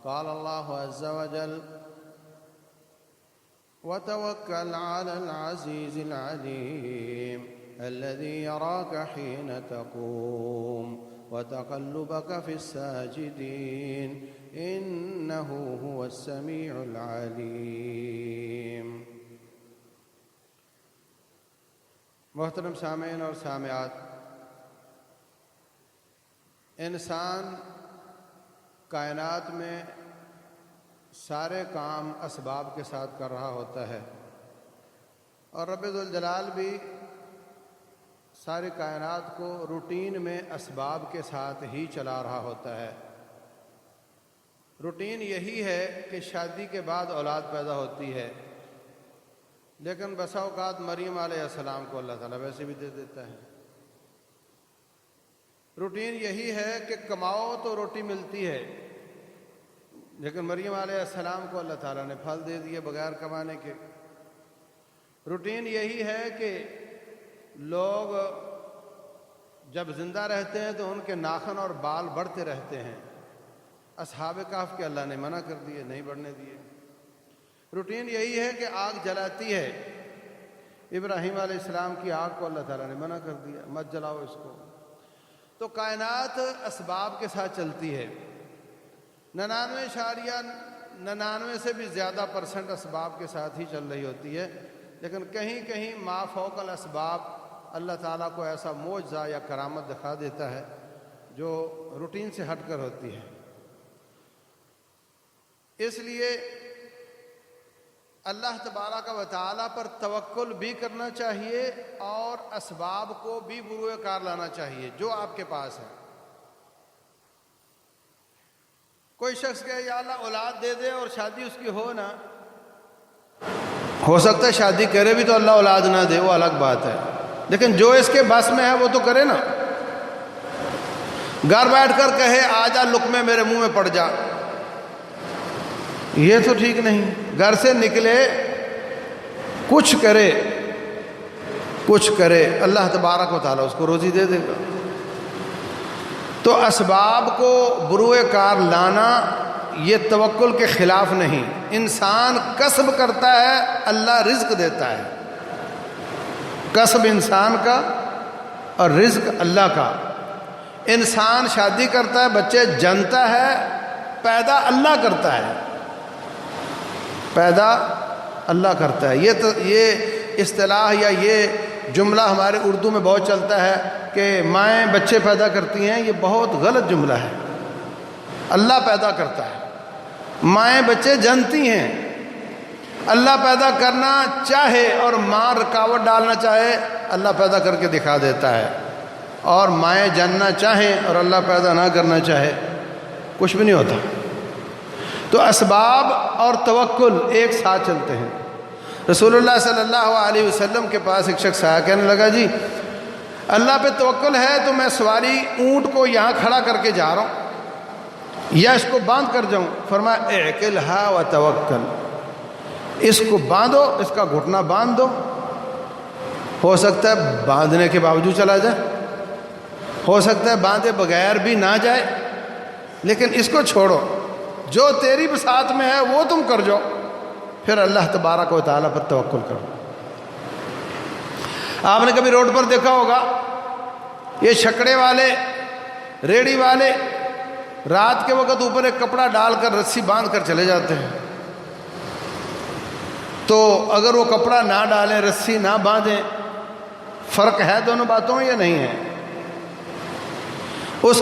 قال الله عز وجل: وتوكل على العزيز العليم الذي يراك حين تقوم وتقلبك في الساجدين إنه هو السميع العليم۔ محترم سامعین اور سامعات، انسان کائنات میں سارے کام اسباب کے ساتھ کر رہا ہوتا ہے، اور رب ذوالجلال بھی ساری کائنات کو روٹین میں اسباب کے ساتھ ہی چلا رہا ہوتا ہے۔ روٹین یہی ہے کہ شادی کے بعد اولاد پیدا ہوتی ہے، لیکن بسا اوقات مریم علیہ السلام کو اللہ تعالیٰ ویسے بھی دے دیتا ہے۔ روٹین یہی ہے کہ کماؤ تو روٹی ملتی ہے، لیکن مریم علیہ السلام کو اللہ تعالیٰ نے پھل دے دیے بغیر کمانے کے۔ روٹین یہی ہے کہ لوگ جب زندہ رہتے ہیں تو ان کے ناخن اور بال بڑھتے رہتے ہیں، اصحاب کہف کے اللہ نے منع کر دیے، نہیں بڑھنے دیے۔ روٹین یہی ہے کہ آگ جلاتی ہے، ابراہیم علیہ السلام کی آگ کو اللہ تعالیٰ نے منع کر دیا، مت جلاؤ اس کو۔ تو کائنات اسباب کے ساتھ چلتی ہے، 99.99 سے بھی زیادہ % اسباب کے ساتھ ہی چل رہی ہوتی ہے، لیکن کہیں کہیں ما فوق الاسباب اللہ تعالیٰ کو ایسا معجزہ یا کرامت دکھا دیتا ہے جو روٹین سے ہٹ کر ہوتی ہے۔ اس لیے اللہ تبارک و تعالیٰ پر توکل بھی کرنا چاہیے اور اسباب کو بھی بروئے کار لانا چاہیے جو آپ کے پاس ہے۔ کوئی شخص کہے یا اللہ اولاد دے دے اور شادی اس کی ہو نہ، ہو سکتا ہے شادی کرے بھی تو اللہ اولاد نہ دے، وہ الگ بات ہے، لیکن جو اس کے بس میں ہے وہ تو کرے نا۔ گھر بیٹھ کر کہے آجا لقمے میرے منہ میں پڑ جا، یہ تو ٹھیک نہیں۔ گھر سے نکلے، کچھ کرے، اللہ تبارک و تعالیٰ اس کو روزی دے دے گا۔ تو اسباب کو بروئے کار لانا یہ توکل کے خلاف نہیں۔ انسان کسب کرتا ہے، اللہ رزق دیتا ہے۔ کسب انسان کا اور رزق اللہ کا۔ انسان شادی کرتا ہے، بچے جنتا ہے، پیدا اللہ کرتا ہے، پیدا اللہ کرتا ہے۔ یہ اصطلاح یا یہ جملہ ہمارے اردو میں بہت چلتا ہے کہ مائیں بچے پیدا کرتی ہیں، یہ بہت غلط جملہ ہے۔ اللہ پیدا کرتا ہے، مائیں بچے جنتی ہیں۔ اللہ پیدا کرنا چاہے اور ماں رکاوٹ ڈالنا چاہے، اللہ پیدا کر کے دکھا دیتا ہے، اور مائیں جننا چاہیں اور اللہ پیدا نہ کرنا چاہے کچھ بھی نہیں ہوتا۔ تو اسباب اور توکل ایک ساتھ چلتے ہیں۔ رسول اللہ صلی اللہ علیہ وسلم کے پاس ایک شخص آیا، کہنے لگا جی اللہ پہ توکل ہے تو میں سواری اونٹ کو یہاں کھڑا کر کے جا رہا ہوں یا اس کو باندھ کر جاؤں؟ فرمایا اعقلھا وتوکل، اس کو باندھو، اس کا گھٹنا باندھ دو، ہو سکتا ہے باندھنے کے باوجود چلا جائے، ہو سکتا ہے باندھے بغیر بھی نہ جائے، لیکن اس کو چھوڑو، جو تیری بساط میں ہے وہ تم کر جاؤ، پھر اللہ تبارک و تعالیٰ پر توکل کرو۔ آپ نے کبھی روڈ پر دیکھا ہوگا یہ چھکڑے والے، ریڑھی والے رات کے وقت اوپر ایک کپڑا ڈال کر رسی باندھ کر چلے جاتے ہیں، تو اگر وہ کپڑا نہ ڈالیں، رسی نہ باندھیں، فرق ہے دونوں باتوں میں یا نہیں ہے؟ اس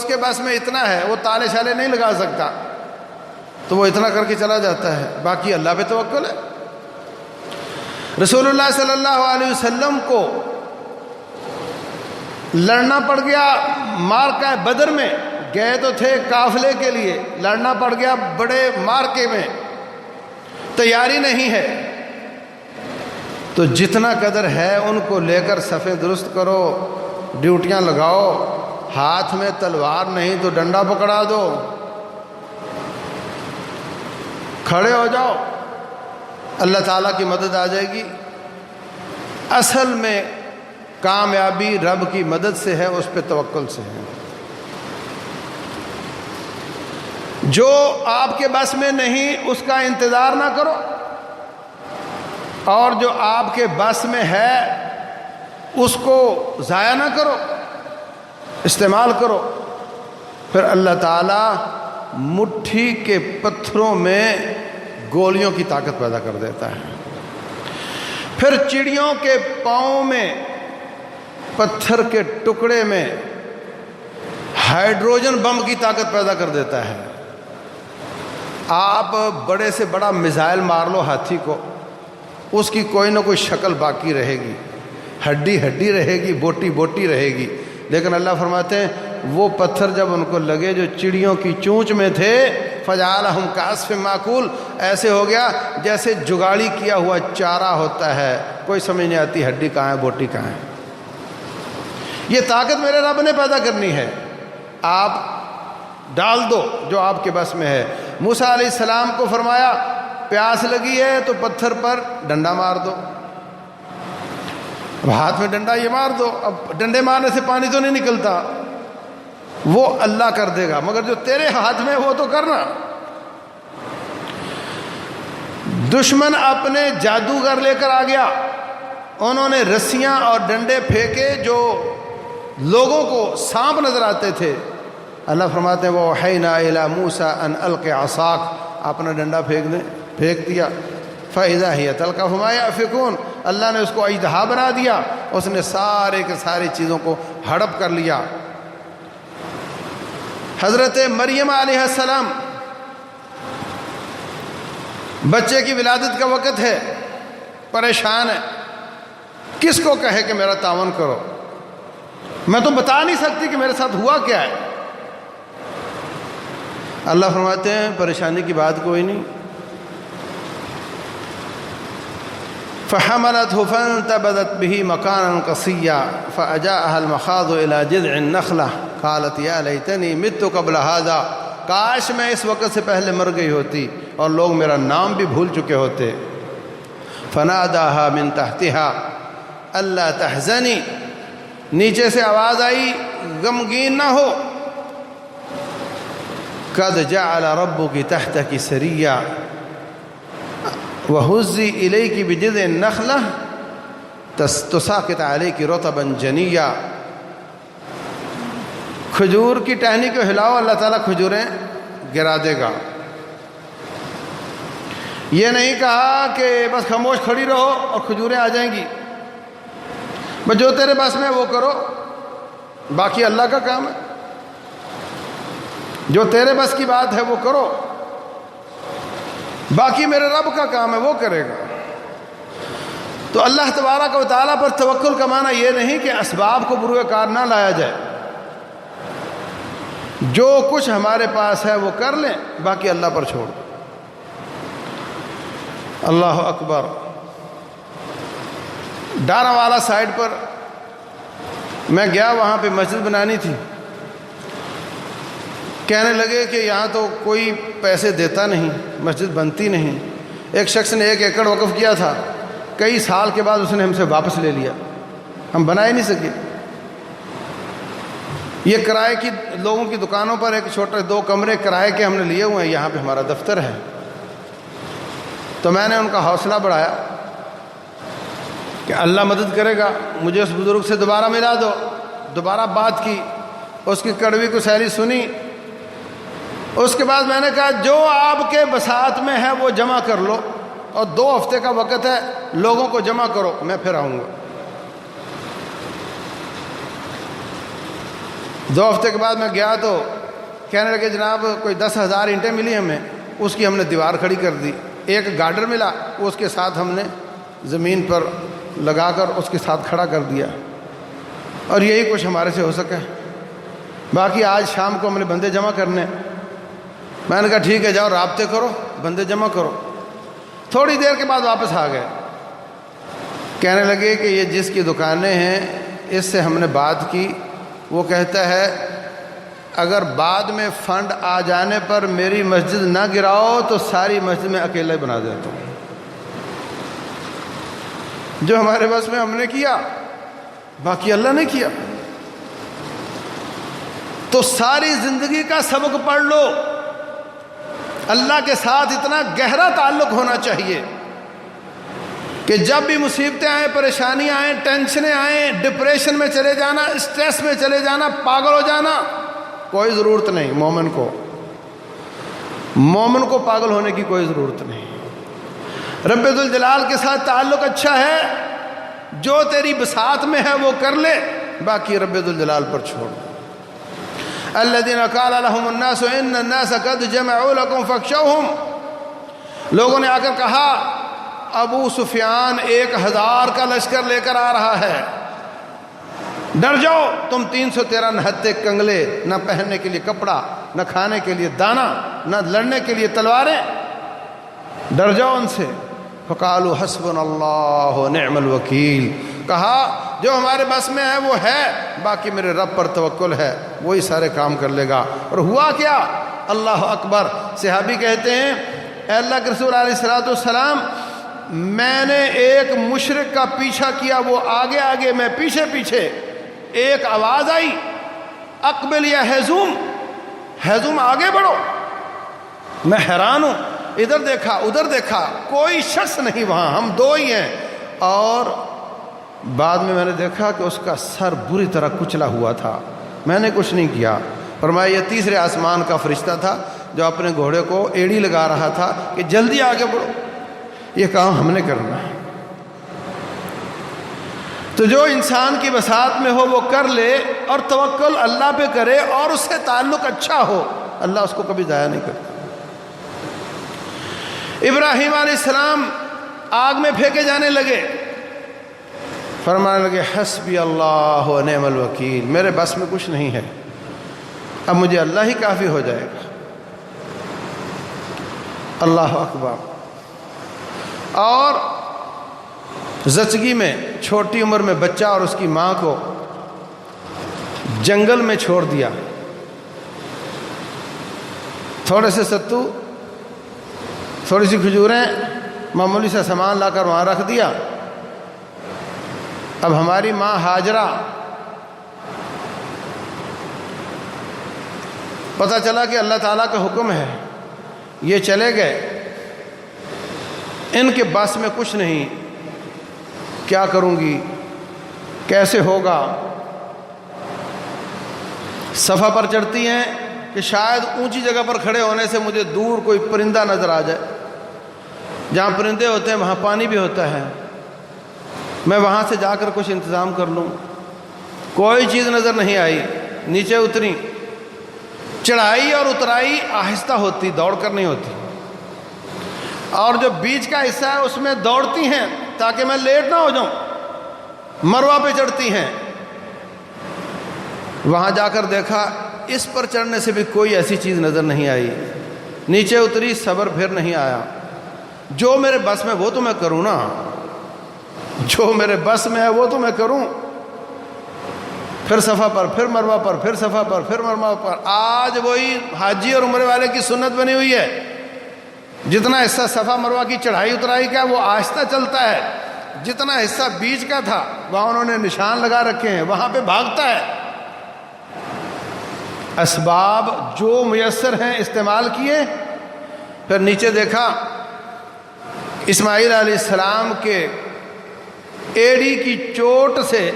کے بس میں اتنا ہے، وہ تالے شالے نہیں لگا سکتا، تو وہ اتنا کر کے چلا جاتا ہے، باقی اللہ پہ توکل ہے۔ رسول اللہ صلی اللہ علیہ وسلم کو لڑنا پڑ گیا معرکہ بدر میں، گئے تو تھے قافلے کے لیے، لڑنا پڑ گیا بڑے معرکے میں، تیاری نہیں ہے، تو جتنا قدر ہے ان کو لے کر صفیں درست کرو، ڈیوٹیاں لگاؤ، ہاتھ میں تلوار نہیں تو ڈنڈا پکڑا دو، کھڑے ہو جاؤ، اللہ تعالیٰ کی مدد آ جائے گی۔ اصل میں کامیابی رب کی مدد سے ہے، اس پہ توکل سے ہے۔ جو آپ کے بس میں نہیں اس کا انتظار نہ کرو، اور جو آپ کے بس میں ہے اس کو ضائع نہ کرو، استعمال کرو۔ پھر اللہ تعالیٰ مٹھی کے پتھروں میں گولیوں کی طاقت پیدا کر دیتا ہے، پھر چڑیوں کے پاؤں میں، پتھر کے ٹکڑے میں ہائیڈروجن بم کی طاقت پیدا کر دیتا ہے۔ آپ بڑے سے بڑا میزائل مار لو ہاتھی کو، اس کی کوئی نہ کوئی شکل باقی رہے گی، ہڈی ہڈی رہے گی، بوٹی بوٹی رہے گی، لیکن اللہ فرماتے ہیں وہ پتھر جب ان کو لگے جو چڑیوں کی چونچ میں تھے، فجعلہم کعصف ماکول، ایسے ہو گیا جیسے جگاڑی کیا ہوا چارہ ہوتا ہے، کوئی سمجھ نہیں آتی ہڈی کہاں ہے بوٹی کہاں ہے۔ یہ طاقت میرے رب نے پیدا کرنی ہے، آپ ڈال دو جو آپ کے بس میں ہے۔ موسیٰ علیہ السلام کو فرمایا پیاس لگی ہے تو پتھر پر ڈنڈا مار دو، اب ہاتھ میں ڈنڈا یہ مار دو، اب ڈنڈے مارنے سے پانی تو نہیں نکلتا، وہ اللہ کر دے گا، مگر جو تیرے ہاتھ میں وہ تو کرنا۔ دشمن اپنے جادوگر لے کر آ گیا، انہوں نے رسیاں اور ڈنڈے پھینکے جو لوگوں کو سانپ نظر آتے تھے۔ اللہ فرماتے ہیں وَأَوْحَيْنَا إِلَىٰ مُوسَىٰ أَنْ أَلْقِ عَصَاكَ، اپنا ڈنڈا پھینک دیا، فَإِذَا هِيَ تَلْقَفُ مَا يَأْفِكُونَ، اللہ نے اس کو اژدہا بنا دیا، اس نے سارے کے ساری چیزوں کو ہڑپ کر لیا۔ حضرت مریم علیہ السلام، بچے کی ولادت کا وقت ہے، پریشان ہے، کس کو کہے کہ میرا تعاون کرو، میں تو بتا نہیں سکتی کہ میرے ساتھ ہوا کیا ہے۔ اللہ فرماتے ہیں پریشانی کی بات کوئی نہیں، فَحَمَلَتْهُ فَانْتَبَذَتْ بِهِ مَكَانًا قَصِيًّا فَأَجَاءَهَا الْمَخَاضُ إِلَىٰ جِذْعِ النَّخْلَةِ قَالَتْ يَا لَيْتَنِي مِتُّ قَبْلَ هَٰذَا، کاش میں اس وقت سے پہلے مر گئی ہوتی اور لوگ میرا نام بھی بھول چکے ہوتے۔ فَنَادَاهَا مِن تَحْتِهَا أَلَّا تَحْزَنِي، نیچے سے آواز آئی غمگین نہ ہو، قَدْ جَعَلَ رَبُّكِ تَحْتَكِ سَرِيًّا وَهُزِّي إِلَيْكِ بِجِذْعِ النَّخْلَةِ تُسَاقِطْ عَلَيْكِ رُطَبًا جَنِيًّا، کھجور کی ٹہنی کو ہلاؤ، اللہ تعالیٰ کھجوریں گرا دے گا۔ یہ نہیں کہا کہ بس خاموش کھڑی رہو اور کھجوریں آ جائیں گی، بس جو تیرے بس میں وہ کرو، باقی اللہ کا کام ہے، جو تیرے بس کی بات ہے وہ کرو، باقی میرے رب کا کام ہے وہ کرے گا۔ تو اللہ تبارک و تعالیٰ پر توکل کا معنی یہ نہیں کہ اسباب کو بروئے کار نہ لایا جائے، جو کچھ ہمارے پاس ہے وہ کر لیں، باقی اللہ پر چھوڑ۔ اللہ اکبر۔ ڈارا والا سائڈ پر میں گیا، وہاں پہ مسجد بنانی تھی، کہنے لگے کہ یہاں تو کوئی پیسے دیتا نہیں، مسجد بنتی نہیں۔ ایک شخص نے 1 ایکڑ وقف کیا تھا، کئی سال کے بعد اس نے ہم سے واپس لے لیا، ہم بنا ہی نہیں سکے۔ یہ کرائے کی لوگوں کی دکانوں پر ایک چھوٹے 2 کمرے کرائے کے ہم نے لیے ہوئے ہیں، یہاں پہ ہمارا دفتر ہے۔ تو میں نے ان کا حوصلہ بڑھایا کہ اللہ مدد کرے گا، مجھے اس بزرگ سے دوبارہ ملا دو، دوبارہ بات کی، اس کی کڑوی کو سیری سنی۔ اس کے بعد میں نے کہا جو آپ کے بساط میں ہے وہ جمع کر لو، اور 2 ہفتے کا وقت ہے، لوگوں کو جمع کرو، میں پھر آؤں گا۔ 2 ہفتے کے بعد میں گیا تو کہنے لگے جناب کوئی 10,000 اینٹیں ملی ہمیں، اس کی ہم نے دیوار کھڑی کر دی۔ ایک گارڈر ملا، اس کے ساتھ ہم نے زمین پر لگا کر اس کے ساتھ کھڑا کر دیا، اور یہی کچھ ہمارے سے ہو سکا ہے۔ باقی آج شام کو ہم نے بندے جمع کرنے، میں نے کہا ٹھیک ہے جاؤ رابطے کرو، بندے جمع کرو۔ تھوڑی دیر کے بعد واپس آ گئے، کہنے لگے کہ یہ جس کی دکانیں ہیں اس سے ہم نے بات کی، وہ کہتا ہے اگر بعد میں فنڈ آ جانے پر میری مسجد نہ گراؤ تو ساری مسجد میں اکیلے بنا دیتا ہوں۔ جو ہمارے بس میں ہم نے کیا، باقی اللہ نے کیا۔ تو ساری زندگی کا سبق پڑھ لو، اللہ کے ساتھ اتنا گہرا تعلق ہونا چاہیے کہ جب بھی مصیبتیں آئیں، پریشانیاں آئیں، ٹینشنیں آئیں، ڈپریشن میں چلے جانا، اسٹریس میں چلے جانا، پاگل ہو جانا، کوئی ضرورت نہیں۔ مومن کو پاگل ہونے کی کوئی ضرورت نہیں۔ رب ذوالجلال کے ساتھ تعلق اچھا ہے، جو تیری بساط میں ہے وہ کر لے، باقی رب ذوالجلال پر چھوڑ۔ الذین قال لهم الناس ان الناس قد جمعوا لكم فاخشوهم، لوگوں نے آ کر کہا ابو سفیان 1000 کا لشکر لے کر آ رہا ہے، ڈر جاؤ، تم 313 نہتے کنگلے، نہ پہننے کے لیے کپڑا، نہ کھانے کے لیے دانا، نہ لڑنے کے لیے تلواریں، ڈر جاؤ ان سے۔ فقالوا حسبنا اللہ ونعم الوکیل، کہا جو ہمارے بس میں ہے وہ ہے، باقی میرے رب پر توکل ہے، وہی سارے کام کر لے گا۔ اور ہوا کیا؟ اللہ اکبر۔ صحابی کہتے ہیں اے اللہ کے رسول علیہ الصلوۃ والسلام، میں نے ایک مشرک کا پیچھا کیا، وہ آگے آگے میں پیچھے پیچھے، ایک آواز آئی اقبل یا ہیزوم، ہیزوم آگے بڑھو۔ میں حیران ہوں، ادھر دیکھا ادھر دیکھا، کوئی شخص نہیں وہاں، ہم دو ہی ہیں۔ اور بعد میں نے دیکھا کہ اس کا سر بری طرح کچلا ہوا تھا، میں نے کچھ نہیں کیا۔ فرمایا یہ تیسرے آسمان کا فرشتہ تھا جو اپنے گھوڑے کو ایڑی لگا رہا تھا کہ جلدی آگے بڑھو، یہ کام ہم نے کرنا ہے۔ تو جو انسان کی بساط میں ہو وہ کر لے، اور توکل اللہ پہ کرے، اور اس سے تعلق اچھا ہو، اللہ اس کو کبھی ضائع نہیں کرتا۔ ابراہیم علیہ السلام آگ میں پھینکے جانے لگے، فرمانے لگے حسبی اللہ و نعم الوکیل، میرے بس میں کچھ نہیں ہے، اب مجھے اللہ ہی کافی ہو جائے گا۔ اللہ اکبر۔ اور زچگی میں، چھوٹی عمر میں بچہ اور اس کی ماں کو جنگل میں چھوڑ دیا، تھوڑے سے ستو، تھوڑی سی کھجوریں، معمولی سا سامان لا کر وہاں رکھ دیا۔ اب ہماری ماں ہاجرہ، پتہ چلا کہ اللہ تعالیٰ کا حکم ہے، یہ چلے گئے، ان کے بس میں کچھ نہیں، کیا کروں گی، کیسے ہوگا۔ صفا پر چڑھتی ہیں کہ شاید اونچی جگہ پر کھڑے ہونے سے مجھے دور کوئی پرندہ نظر آ جائے، جہاں پرندے ہوتے ہیں وہاں پانی بھی ہوتا ہے، میں وہاں سے جا کر کچھ انتظام کر لوں۔ کوئی چیز نظر نہیں آئی، نیچے اتری، چڑھائی اور اترائی آہستہ ہوتی، دوڑ کر نہیں ہوتی، اور جو بیچ کا حصہ ہے اس میں دوڑتی ہیں تاکہ میں لیٹ نہ ہو جاؤں، مروہ پہ چڑھتی ہیں۔ وہاں جا کر دیکھا اس پر چڑھنے سے بھی کوئی ایسی چیز نظر نہیں آئی، نیچے اتری، صبر پھر نہیں آیا۔ جو میرے بس میں وہ تو میں کروں نا، جو میرے بس میں ہے وہ تو میں کروں۔ پھر صفا پر، پھر مروہ پر، پھر صفا پر، پھر مروہ پر۔ آج وہی حاجی اور عمرے والے کی سنت بنی ہوئی ہے، جتنا حصہ صفا مروہ کی چڑھائی اترائی کا وہ آہستہ چلتا ہے، جتنا حصہ بیچ کا تھا وہاں انہوں نے نشان لگا رکھے ہیں، وہاں پہ بھاگتا ہے۔ اسباب جو میسر ہیں استعمال کیے، پھر نیچے دیکھا اسماعیل علیہ السلام کے ایڑی کی چوٹ سے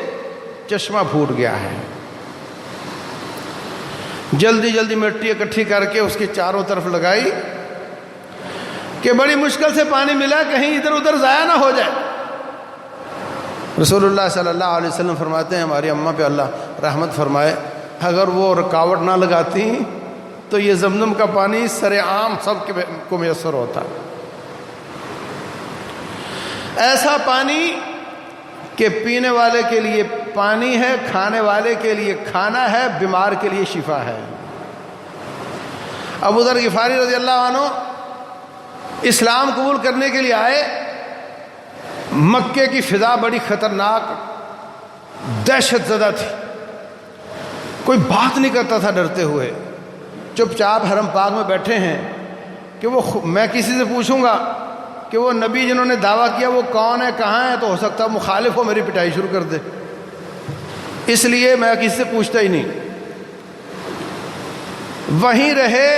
چشمہ پھوٹ گیا ہے۔ جلدی جلدی مٹی اکٹھی کر کے اس کے چاروں طرف لگائی کہ بڑی مشکل سے پانی ملا، کہیں ادھر ادھر ضائع نہ ہو جائے۔ رسول اللہ صلی اللہ علیہ وسلم فرماتے ہیں، ہماری اماں پہ اللہ رحمت فرمائے، اگر وہ رکاوٹ نہ لگاتی تو یہ زمزم کا پانی سر عام سب کو میسر ہوتا۔ ایسا پانی کہ پینے والے کے لیے پانی ہے، کھانے والے کے لیے کھانا ہے، بیمار کے لیے شفا ہے۔ ابو ذر غفاری رضی اللہ عنہ اسلام قبول کرنے کے لیے آئے، مکے کی فضا بڑی خطرناک، دہشت زدہ تھی، کوئی بات نہیں کرتا تھا ڈرتے ہوئے، چپ چاپ حرم پاک میں بیٹھے ہیں کہ وہ میں کسی سے پوچھوں گا کہ وہ نبی جنہوں نے دعویٰ کیا وہ کون ہے، کہاں ہے، تو ہو سکتا ہے مخالف ہو، میری پٹائی شروع کر دے، اس لیے میں کسی سے پوچھتا ہی نہیں۔ وہیں رہے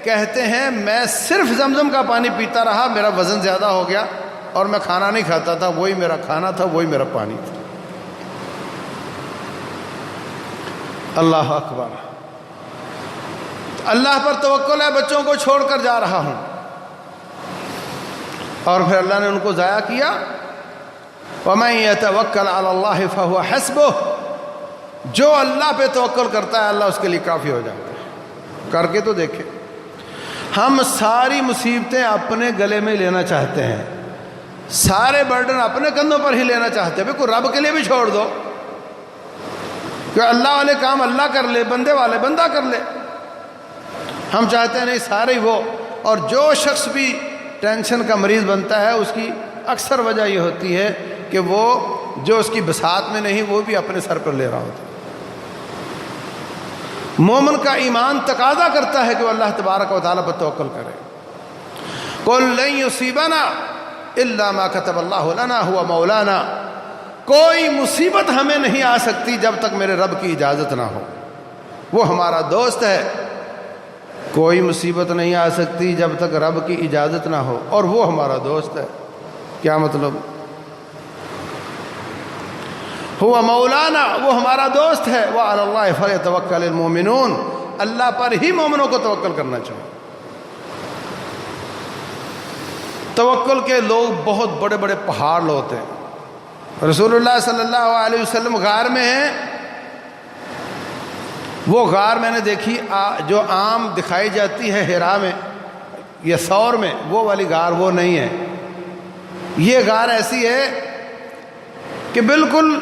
کہتے ہیں میں صرف زمزم کا پانی پیتا رہا، میرا وزن زیادہ ہو گیا اور میں کھانا نہیں کھاتا تھا، وہی میرا کھانا تھا، وہی میرا پانی تھا۔ اللہ اکبر۔ اللہ پر توکل ہے، بچوں کو چھوڑ کر جا رہا ہوں، اور پھر اللہ نے ان کو ضائع کیا۔ وَمَن يَتَوَكَّلْ عَلَى اللَّهِ فَهُوَ حَسْبُهُ، جو اللہ پہ توکل کرتا ہے اللہ اس کے لیے کافی ہو جاتا ہے۔ کر کے تو دیکھیں، ہم ساری مصیبتیں اپنے گلے میں لینا چاہتے ہیں، سارے برڈن اپنے کندھوں پر ہی لینا چاہتے ہیں۔ کوئی رب کے لیے بھی چھوڑ دو، کہ اللہ والے کام اللہ کر لے، بندے والے بندہ کر لے۔ ہم چاہتے ہیں نہیں، سارے ہی وہ۔ اور جو شخص بھی ٹینشن کا مریض بنتا ہے اس کی اکثر وجہ یہ ہوتی ہے کہ وہ جو اس کی بساط میں نہیں وہ بھی اپنے سر پر لے رہا ہوتا ہے۔ مومن کا ایمان تقاضا کرتا ہے کہ وہ اللہ تبارک و تعالیٰ پر توکل کرے۔ قُل لَن يُصِيبَنَا إِلَّا مَا كَتَبَ اللَّهُ لَنَا هُوَ مَوْلَانَا، کوئی مصیبت ہمیں نہیں آ سکتی جب تک میرے رب کی اجازت نہ ہو، وہ ہمارا دوست ہے۔ کوئی مصیبت نہیں آ سکتی جب تک رب کی اجازت نہ ہو، اور وہ ہمارا دوست ہے۔ کیا مطلب؟ ہوا مولانا، وہ ہمارا دوست ہے۔ وعلی اللہ فلیتوکل المؤمنون، اللہ پر ہی مومنوں کو توکل کرنا چاہیے۔ توکل کے لوگ بہت بڑے بڑے پہاڑ ہوتے ہیں۔ رسول اللہ صلی اللہ علیہ وسلم غار میں ہیں، وہ غار میں نے دیکھی جو عام دکھائی جاتی ہے ہیرا میں یا سور میں، وہ والی غار وہ نہیں ہے۔ یہ غار ایسی ہے کہ بالکل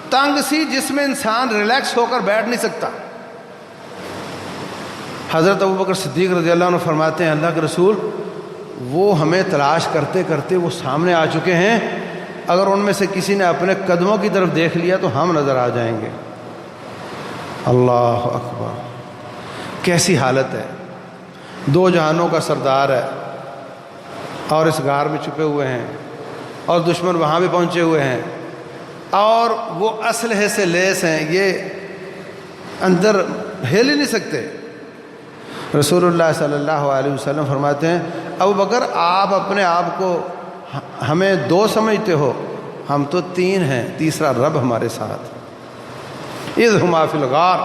تنگ سی، جس میں انسان ریلیکس ہو کر بیٹھ نہیں سکتا۔ حضرت ابوبکر صدیق رضی اللہ عنہ فرماتے ہیں اللہ کے رسول، وہ ہمیں تلاش کرتے کرتے وہ سامنے آ چکے ہیں، اگر ان میں سے کسی نے اپنے قدموں کی طرف دیکھ لیا تو ہم نظر آ جائیں گے۔ اللہ اکبر، کیسی حالت ہے! دو جہانوں کا سردار ہے اور اس غار میں چھپے ہوئے ہیں، اور دشمن وہاں بھی پہنچے ہوئے ہیں، اور وہ اسلحے سے لیس ہیں، یہ اندر ہل ہی نہیں سکتے۔ رسول اللہ صلی اللہ علیہ وسلم فرماتے ہیں ابو بکر، آپ اپنے آپ کو ہمیں دو سمجھتے ہو، ہم تو تین ہیں، تیسرا رب ہمارے ساتھ۔ اذ ہما فی الغار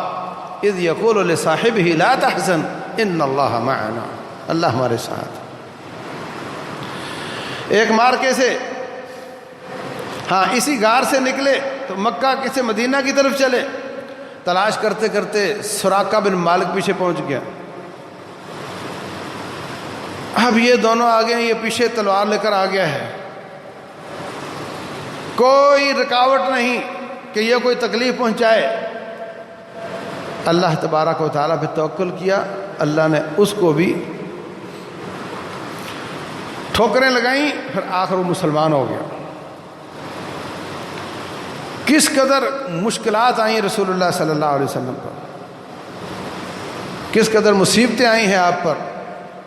اذ یقول لصاحبہ لا تحزن ان اللہ معنا، اللہ ہمارے ساتھ۔ ایک مارکے سے، ہاں اسی غار سے نکلے تو مکہ سے مدینہ کی طرف چلے، تلاش کرتے کرتے سراقہ بن مالک پیچھے پہنچ گیا۔ اب یہ دونوں آگے ہیں، یہ پیچھے تلوار لے کر آ گیا ہے، کوئی رکاوٹ نہیں کہ یہ کوئی تکلیف پہنچائے۔ اللہ تبارک و تعالیٰ پہ توکل کیا، اللہ نے اس کو بھی ٹھوکریں لگائیں، پھر آخر وہ مسلمان ہو گیا۔ کس قدر مشکلات آئیں رسول اللہ صلی اللہ علیہ وسلم پر، کس قدر مصیبتیں آئی ہیں آپ پر،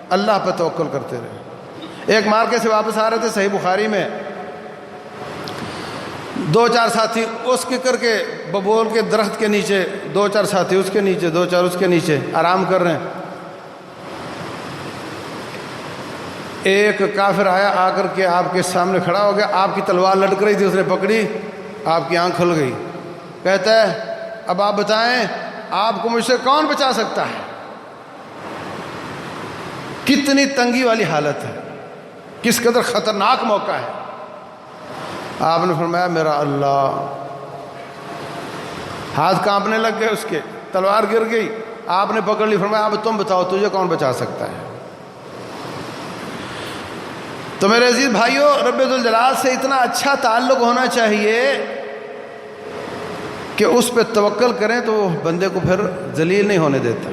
اللہ پہ توکل کرتے رہے۔ ایک مارکے سے واپس آ رہے تھے، صحیح بخاری میں، دو چار ساتھی اس کے کر کے ببول کے درخت کے نیچے، دو چار ساتھی اس کے نیچے، دو چار اس کے نیچے آرام کر رہے ہیں۔ ایک کافر آیا، آ کر کے آپ کے سامنے کھڑا ہو گیا، آپ کی تلوار لٹک رہی تھی، اس نے پکڑی، آپ کی آنکھ کھل گئی۔ کہتا ہے اب آپ بتائیں آپ کو مجھ سے کون بچا سکتا ہے؟ کتنی تنگی والی حالت ہے، کس قدر خطرناک موقع ہے۔ آپ نے فرمایا میرا اللہ، ہاتھ کانپنے لگ گئے اس کے، تلوار گر گئی، آپ نے پکڑ لی، فرمایا اب تم بتاؤ تجھے کون بچا سکتا ہے؟ تو میرے عزیز بھائیوں، رب ذوالجلال سے اتنا اچھا تعلق ہونا چاہیے کہ اس پہ توکل کریں تو وہ بندے کو پھر ذلیل نہیں ہونے دیتا۔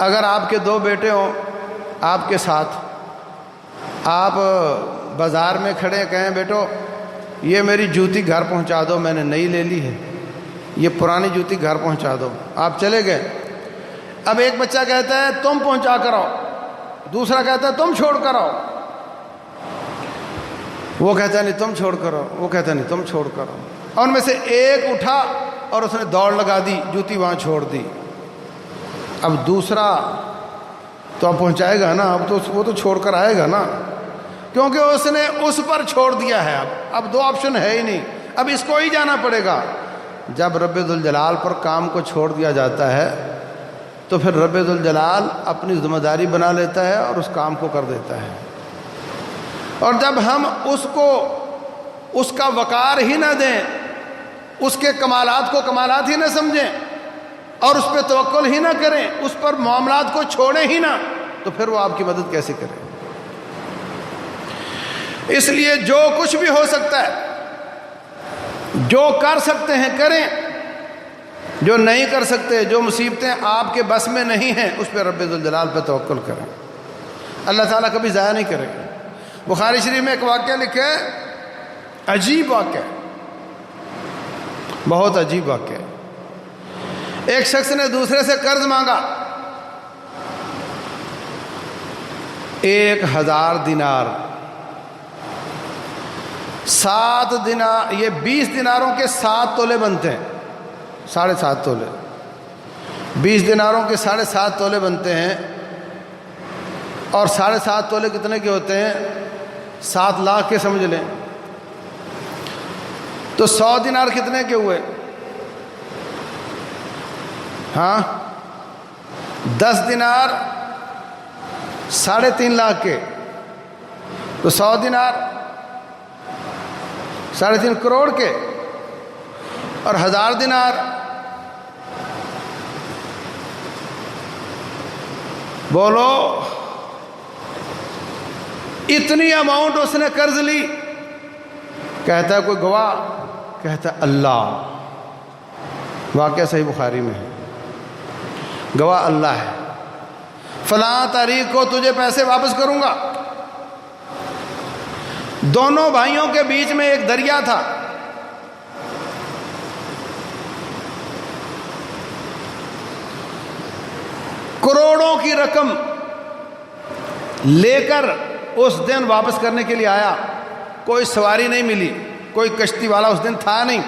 اگر آپ کے دو بیٹے ہوں آپ کے ساتھ، آپ بازار میں کھڑے کہیں بیٹو یہ میری جوتی گھر پہنچا دو، میں نے نئی لے لی ہے، یہ پرانی جوتی گھر پہنچا دو، آپ چلے گئے۔ اب ایک بچہ کہتا ہے تم پہنچا کر آؤ، دوسرا کہتا ہے تم چھوڑ کر آؤ، وہ کہتا ہے نہیں تم چھوڑ کر آؤ، وہ کہتا ہے نہیں تم چھوڑ کر آؤ، اور ان میں سے ایک اٹھا اور اس نے دوڑ لگا دی، جوتی وہاں چھوڑ دی۔ اب دوسرا تو اب پہنچائے گا نا، اب تو وہ تو چھوڑ کر آئے گا نا، کیونکہ اس نے اس پر چھوڑ دیا ہے۔ اب دو آپشن ہے ہی نہیں، اب اس کو ہی جانا پڑے گا۔ جب رب ذوالجلال پر کام کو چھوڑ دیا جاتا ہے تو پھر رب ذوالجلال اپنی ذمہ داری بنا لیتا ہے اور اس کام کو کر دیتا ہے۔ اور جب ہم اس کو اس کا وقار ہی نہ دیں، اس کے کمالات کو کمالات ہی نہ سمجھیں اور اس پہ توکل ہی نہ کریں، اس پر معاملات کو چھوڑیں ہی نہ، تو پھر وہ آپ کی مدد کیسے کرے؟ اس لیے جو کچھ بھی ہو سکتا ہے، جو کر سکتے ہیں کریں، جو نہیں کر سکتے، جو مصیبتیں آپ کے بس میں نہیں ہیں، اس پہ رب ذوالجلال پہ توکل کریں۔ اللہ تعالیٰ کبھی ضائع نہیں کرے گا۔ بخاری شریف میں ایک واقعہ لکھا ہے، عجیب واقعہ، بہت عجیب واقعہ۔ ایک شخص نے دوسرے سے قرض مانگا 1000 دینار، 7 دینار، یہ 20 دیناروں کے 7 تولے بنتے ہیں، 7.5 تولے، 20 دیناروں کے 7.5 تولے بنتے ہیں، اور 7.5 تولے کتنے کے ہوتے ہیں؟ 7 لاکھ کے سمجھ لیں، تو 100 دینار کتنے کے ہوئے؟ ہاں 10 دینار 3.5 لاکھ کے، تو 100 دینار 3.5 کروڑ کے، اور 1000 دینار بولو اتنی اماؤنٹ اس نے قرض لی۔ کہتا ہے کوئی گواہ؟ کہتا ہے اللہ۔ واقعہ صحیح بخاری میں ہے، گواہ اللہ ہے، فلاں تاریخ کو تجھے پیسے واپس کروں گا۔ دونوں بھائیوں کے بیچ میں ایک دریا تھا، کروڑوں کی رقم لے کر اس دن واپس کرنے کے لیے آیا، کوئی سواری نہیں ملی، کوئی کشتی والا اس دن تھا نہیں،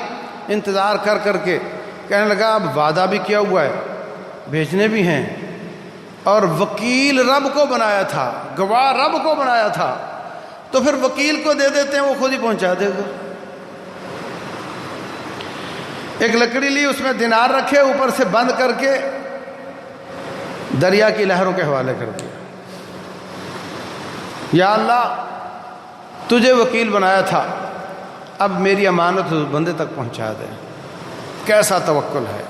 انتظار کر کر کے کہنے لگا اب وعدہ بھی کیا ہوا ہے، بھیجنے بھی ہیں، اور وکیل رب کو بنایا تھا، گواہ رب کو بنایا تھا، تو پھر وکیل کو دے دیتے ہیں، وہ خود ہی پہنچا دے گا۔ ایک لکڑی لی، اس میں دینار رکھے، اوپر سے بند کر کے دریا کی لہروں کے حوالے کر دیا، یا اللہ تجھے وکیل بنایا تھا، اب میری امانت اس بندے تک پہنچا دے۔ کیسا توکل ہے،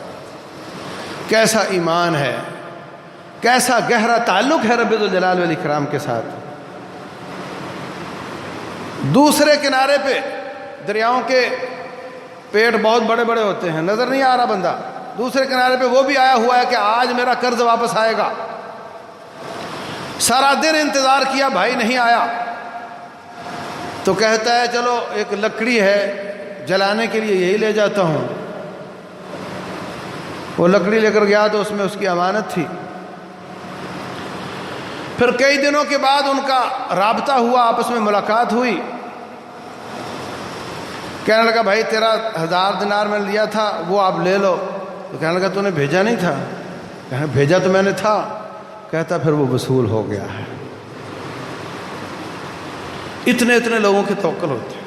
کیسا ایمان ہے، کیسا گہرا تعلق ہے رب ذوالجلال والاکرام کے ساتھ۔ دوسرے کنارے پہ دریاؤں کے پیٹ بہت بڑے بڑے ہوتے ہیں، نظر نہیں آ رہا بندہ، دوسرے کنارے پہ وہ بھی آیا ہوا ہے کہ آج میرا قرض واپس آئے گا۔ سارا دن انتظار کیا، بھائی نہیں آیا، تو کہتا ہے چلو ایک لکڑی ہے جلانے کے لیے، یہی لے جاتا ہوں۔ وہ لکڑی لے کر گیا تو اس میں اس کی امانت تھی۔ پھر کئی دنوں کے بعد ان کا رابطہ ہوا، آپس میں ملاقات ہوئی، کہنے لگا بھائی تیرا 1000 دینار میں لیا تھا وہ آپ لے لو۔ تو کہنے لگا تو نے بھیجا نہیں تھا؟ کہنے بھیجا تو میں نے تھا۔ کہتا پھر وہ وصول ہو گیا ہے۔ اتنے اتنے لوگوں کے توکل ہوتے ہیں،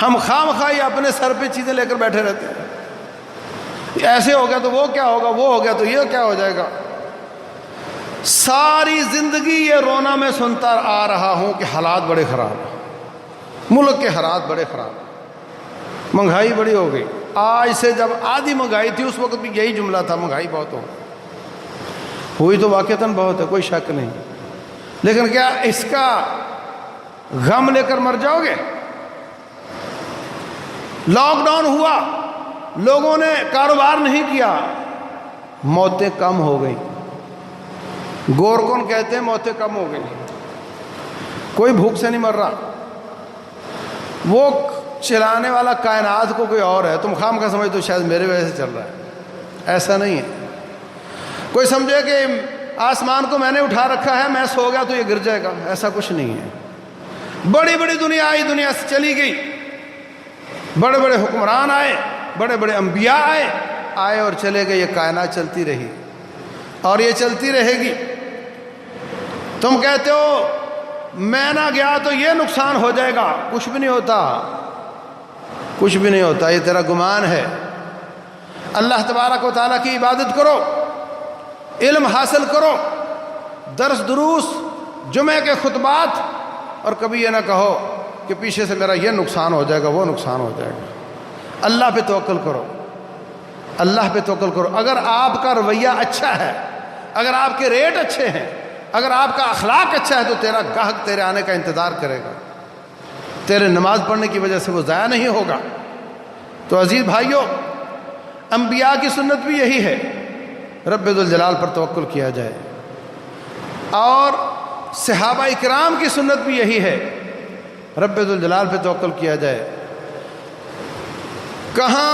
ہم خام خواہ اپنے سر پہ چیزیں لے کر بیٹھے رہتے ہیں، ایسے ہو گیا تو وہ کیا ہوگا، وہ ہو گیا تو یہ کیا ہو جائے گا۔ ساری زندگی یہ رونا میں سنتا آ رہا ہوں کہ حالات بڑے خراب ہیں، ملک کے حالات بڑے خراب، مہنگائی بڑی ہو گئی۔ آج سے جب آدھی مہنگائی تھی اس وقت بھی یہی جملہ تھا، مہنگائی بہت ہوئی تو واقعتاً بہت ہے، کوئی شک نہیں، لیکن کیا اس کا غم لے کر مر جاؤ گے؟ لاک ڈاؤن ہوا، لوگوں نے کاروبار نہیں کیا، موتیں کم ہو گئیں۔ گور کون کہتے ہیں موتیں کم ہو گئی، کوئی بھوک سے نہیں مر رہا، وہ چلانے والا کائنات کو کوئی اور ہے، تم خام کا سمجھ تو شاید میرے وجہ سے چل رہا ہے، ایسا نہیں ہے۔ کوئی سمجھے کہ آسمان کو میں نے اٹھا رکھا ہے، میں سو گیا تو یہ گر جائے گا، ایسا کچھ نہیں ہے۔ بڑی بڑی دنیا آئی، دنیا سے چلی گئی، بڑے بڑے حکمران آئے، بڑے بڑے انبیاء آئے اور چلے گئے، یہ کائنات چلتی رہی اور یہ چلتی رہے گی۔ تم کہتے ہو میں نہ گیا تو یہ نقصان ہو جائے گا، کچھ بھی نہیں ہوتا، کچھ بھی نہیں ہوتا، یہ تیرا گمان ہے۔ اللہ تبارک و تعالیٰ کی عبادت کرو، علم حاصل کرو، درس دروس، جمعے کے خطبات، اور کبھی یہ نہ کہو کہ پیچھے سے میرا یہ نقصان ہو جائے گا، وہ نقصان ہو جائے گا۔ اللہ پہ توکل کرو، اللہ پہ توکل کرو۔ اگر آپ کا رویہ اچھا ہے، اگر آپ کے ریٹ اچھے ہیں، اگر آپ کا اخلاق اچھا ہے تو تیرا گاہک تیرے آنے کا انتظار کرے گا، تیرے نماز پڑھنے کی وجہ سے وہ ضائع نہیں ہوگا۔ تو عزیز بھائیوں، انبیاء کی سنت بھی یہی ہے، رب ذوالجلال پر توکل کیا جائے، اور صحابہ اکرام کی سنت بھی یہی ہے، رب ذوالجلال پہ توکل کیا جائے۔ کہاں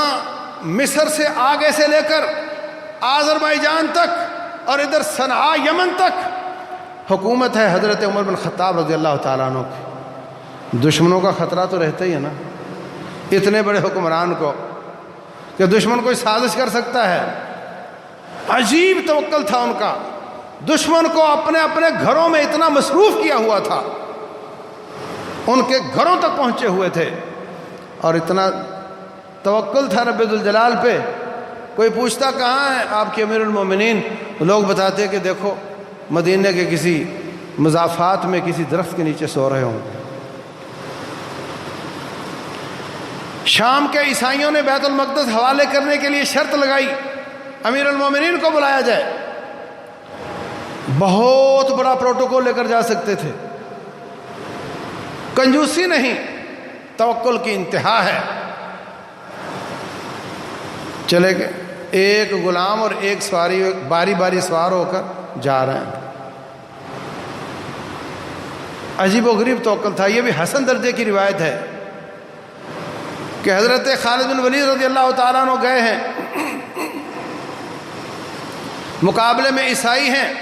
مصر سے آگے سے لے کر آذربائیجان تک اور ادھر صنعاء یمن تک حکومت ہے حضرت عمر بن خطاب رضی اللہ تعالیٰ عنہ کی۔ دشمنوں کا خطرہ تو رہتا ہی ہے نا، اتنے بڑے حکمران کو کہ دشمن کوئی سازش کر سکتا ہے۔ عجیب توکل تھا ان کا، دشمن کو اپنے اپنے گھروں میں اتنا مصروف کیا ہوا تھا، ان کے گھروں تک پہنچے ہوئے تھے، اور اتنا توکل تھا رب ذوالجلال پہ۔ کوئی پوچھتا کہاں ہے آپ کے امیر المومنین، لوگ بتاتے کہ دیکھو مدینہ کے کسی مضافات میں کسی درخت کے نیچے سو رہے ہوں۔ شام کے عیسائیوں نے بیت المقدس حوالے کرنے کے لیے شرط لگائی امیر المومنین کو بلایا جائے، بہت بڑا پروٹوکول لے کر جا سکتے تھے، کنجوسی نہیں، توکل کی انتہا ہے۔ چلے گئے، ایک غلام اور ایک سواری باری باری سوار ہو کر جا رہے ہیں۔ عجیب و غریب توکل تھا۔ یہ بھی حسن درجے کی روایت ہے کہ حضرت خالد بن ولید رضی اللہ تعالیٰ عنہ گئے ہیں، مقابلے میں عیسائی ہیں،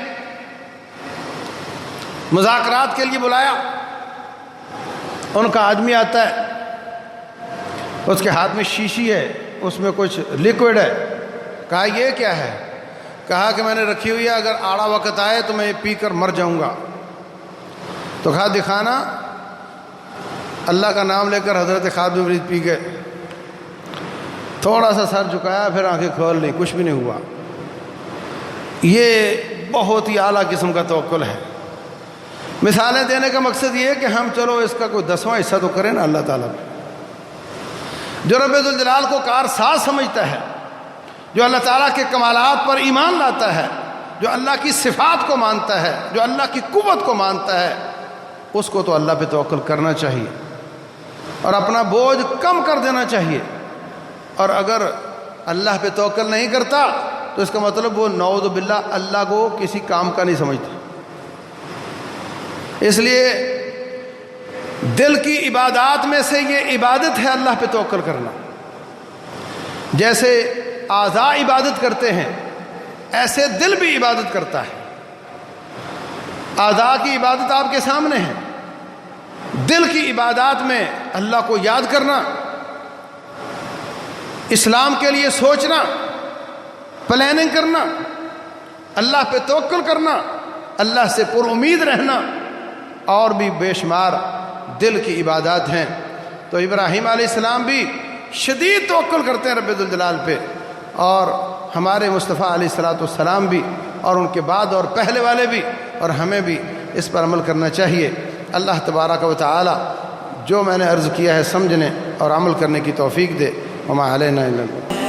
مذاکرات کے لیے بلایا، ان کا آدمی آتا ہے، اس کے ہاتھ میں شیشی ہے، اس میں کچھ لیکوڈ ہے۔ کہا یہ کیا ہے؟ کہا کہ میں نے رکھی ہوئی ہے، اگر آڑا وقت آئے تو میں یہ پی کر مر جاؤں گا۔ تو کہا دکھانا۔ اللہ کا نام لے کر حضرت خالد بن ولید پی گئے، تھوڑا سا سر جھکایا، پھر آنکھیں کھول لی، کچھ بھی نہیں ہوا۔ یہ بہت ہی اعلیٰ قسم کا توکل ہے۔ مثالیں دینے کا مقصد یہ ہے کہ ہم چلو اس کا کوئی 10واں حصہ تو کریں نا اللہ تعالیٰ پہ۔ جو رب ذوالجلال کو کارساز سمجھتا ہے، جو اللہ تعالیٰ کے کمالات پر ایمان لاتا ہے، جو اللہ کی صفات کو مانتا ہے، جو اللہ کی قوت کو مانتا ہے، اس کو تو اللہ پہ توکل کرنا چاہیے اور اپنا بوجھ کم کر دینا چاہیے۔ اور اگر اللہ پہ توکل نہیں کرتا تو اس کا مطلب وہ نعوذ باللہ اللہ کو کسی کام کا نہیں سمجھتا۔ اس لیے دل کی عبادات میں سے یہ عبادت ہے اللہ پہ توکل کرنا۔ جیسے اعضاء عبادت کرتے ہیں ایسے دل بھی عبادت کرتا ہے۔ اعضاء کی عبادت آپ کے سامنے ہے، دل کی عبادات میں اللہ کو یاد کرنا، اسلام کے لیے سوچنا، پلاننگ کرنا، اللہ پہ توکل کرنا، اللہ سے پر امید رہنا، اور بھی بے شمار دل کی عبادات ہیں۔ تو ابراہیم علیہ السلام بھی شدید توکل کرتے ہیں رب ذوالجلال پہ، اور ہمارے مصطفیٰ علیہ السلام بھی، اور ان کے بعد اور پہلے والے بھی، اور ہمیں بھی اس پر عمل کرنا چاہیے۔ اللہ تبارک و تعالی جو میں نے عرض کیا ہے سمجھنے اور عمل کرنے کی توفیق دے۔ وما علینا الا البلاغ۔